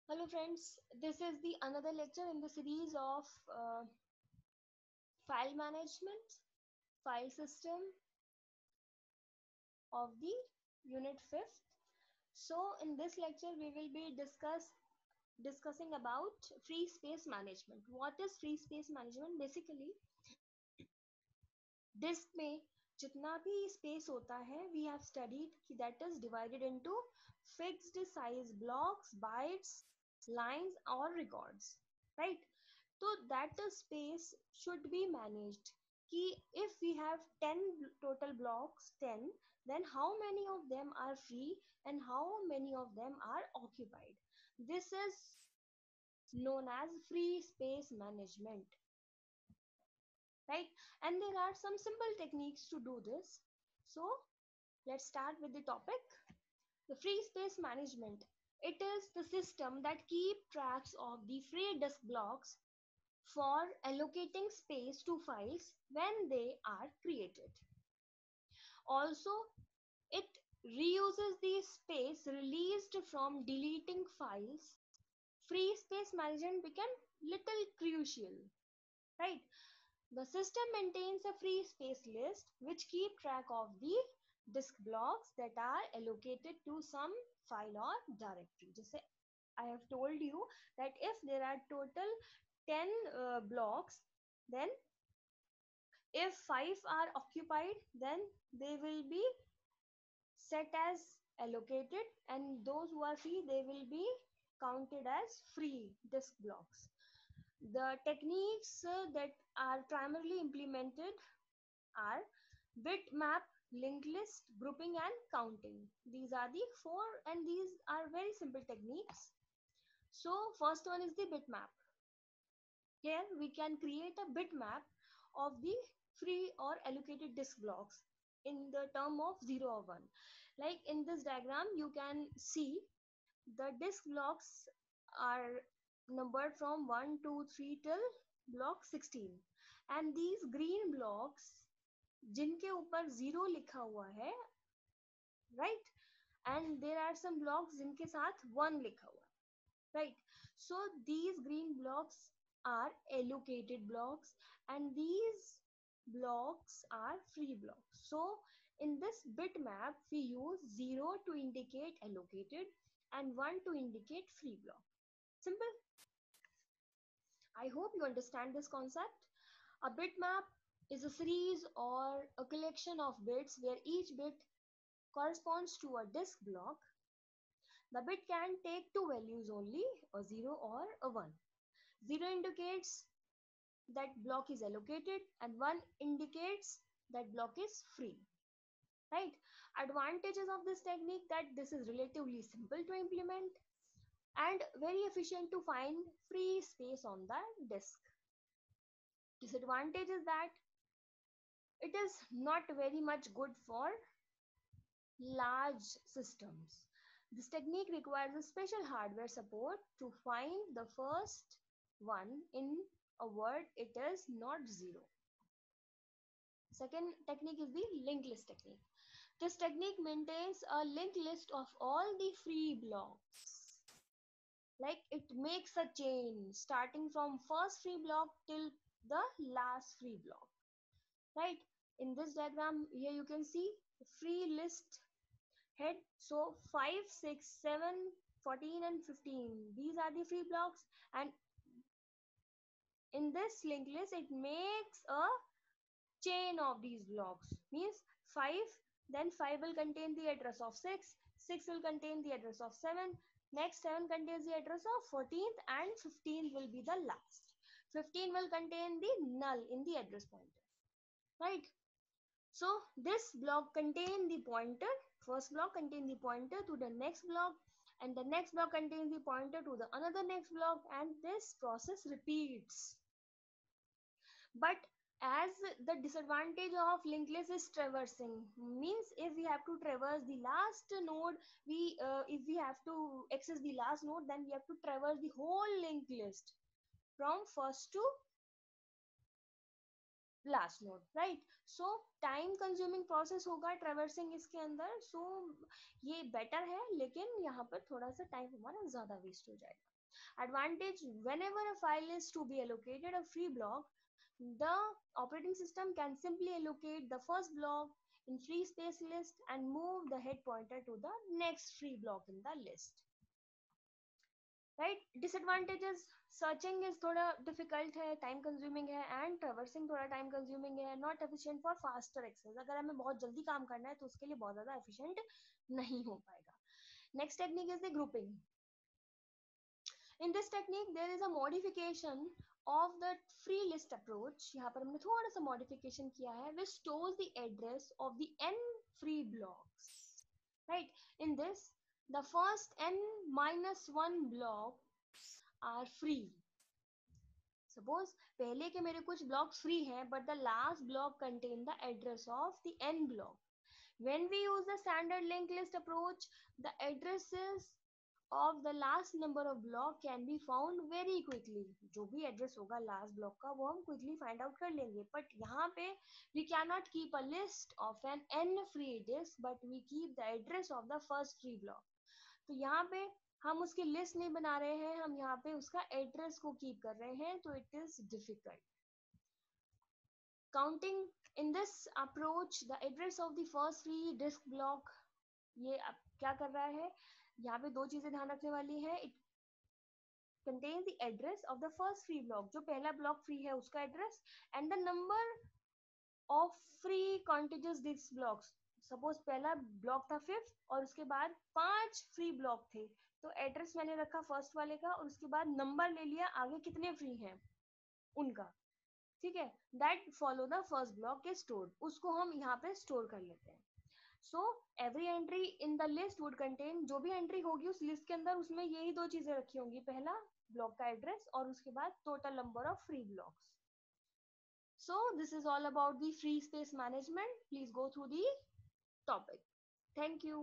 Hello friends, this is the another lecture in the series of file management, file system of the unit 5th. So in this lecture we will be discussing about free space management. What is free space management? Basically disk में जितना भी space होता है we have studied कि that is divided into fixed size blocks, bytes, lines or records, right? So that the space should be managed कि if we have 10 total blocks, 10, then how many of them are free and how many of them are occupied. This is known as free space management, right? And there are some simple techniques to do this. So let's start with the topic. The free space management, it is the system that keep tracks of the free disk blocks for allocating space to files when they are created. Also, it reuses the space released from deleting files. Free space management became little crucial, right? The system maintains a free space list which keep track of the disk blocks that are allocated to some file or directory. Just I have told you that if there are total 10 blocks, then if 5 are occupied, then they will be set as allocated, and those who are free, they will be counted as free disk blocks. The techniques that are primarily implemented are bitmap, linked list, grouping and counting. These are the four, and these are very simple techniques. So first one is the bitmap. Here we can create a bitmap of the free or allocated disk blocks in the term of 0 or 1. Like in this diagram you can see the disk blocks are numbered from 1 2 3 till block 16, and these green blocks जिनके ऊपर 0 लिखा हुआ है, right, and there are some blocks जिनके साथ 1 लिखा हुआ है, right? So these green blocks are allocated blocks and these blocks are free blocks. So in this bitmap we use 0 to indicate allocated and 1 to indicate free block. Simple. I hope you understand this concept. A bitmap is a series or a collection of bits where each bit corresponds to a disk block. The bit can take two values only, a 0 or a 1. 0 indicates that block is allocated and 1 indicates that block is free, right? Advantages of this technique, that this is relatively simple to implement and very efficient to find free space on the disk. Disadvantage is that it is not very much good for large systems. This technique requires a special hardware support to find the first one in a word it is not 0. Second technique is the linked list technique. This technique maintains a linked list of all the free blocks. Like it makes a chain starting from first free block till the last free block, right? In this diagram here you can see free list head. So 5 6 7 14 and 15, these are the free blocks, and in this linked list it makes a chain of these blocks. Means 5, then 5 will contain the address of 6, 6 will contain the address of 7, next 7 contains the address of 14th, and 15 will be the last. 15 will contain the null in the address pointer, right? So this block contain the pointer, first block contain the pointer to the next block, and the next block contains the pointer to the another next block, and this process repeats. But as the disadvantage of linked list is traversing, means if we have to traverse the last node, we if we have to access the last node, then we have to traverse the whole linked list from first to last node, right? So time consuming process होगा traversing इसके अंदर. सो ये better है, लेकिन यहाँ पर थोड़ा सा टाइम हमारा ज्यादा वेस्ट हो जाएगा. Advantage: whenever a file is to be allocated a free block, the operating system can simply allocate the first block in free space list and move the head pointer to the next free block in the list. Right? Disadvantages: searching is थोड़ा difficult है, time consuming है, and traversing थोड़ा time consuming है, not efficient for faster access. अगर हमें बहुत जल्दी काम करना है तो उसके लिए बहुत ज्यादा एफिशिएंट नहीं हो पाएगा. Next technique is the grouping. In this technique, there is a modification of the free list approach. यहाँ पर हमने थोड़ा सा modification किया है, which stores the address of the n free blocks. Right? In this, the first n minus 1 blocks are free. Suppose पहले के मेरे कुछ blocks free हैं, but the last block contain the address of the n block. When we use the standard linked list approach, the addresses of the last number of block can be found very quickly. जो भी address होगा last block का वो हम quickly find out कर लेंगे. But यहाँ पे we cannot keep a list of an n free disk, but we keep the address of the first free block. तो यहाँ पे हम उसकी लिस्ट नहीं बना रहे हैं, हम यहाँ पे उसका एड्रेस को कीप कर रहे हैं, तो it is difficult. Counting in this approach the address of the first free disk block, ये अब क्या कर रहा है, यहाँ पे दो चीजें ध्यान रखने वाली है. It contains the address of the first free block, जो पहला ब्लॉक फ्री है उसका address, and the number of free contiguous this blocks. Suppose पहला ब्लॉक था 5 और उसके बाद 5 फ्री ब्लॉक थे, तो एड्रेस मैंने रखा फर्स्ट वाले का और उसके बाद नंबर ले लिया आगे कितने फ्री हैं उनका. ठीक है, that follow the first block is stored, उसको हम यहाँ पे स्टोर कर लेते हैं. So every entry in the list would contain, जो भी एंट्री होगी उस लिस्ट के अंदर उसमें यही दो चीजें रखी होंगी, पहला ब्लॉक का एड्रेस और उसके बाद total number of free blocks. So this is all about the free space management. Please go through the topic. Thank you.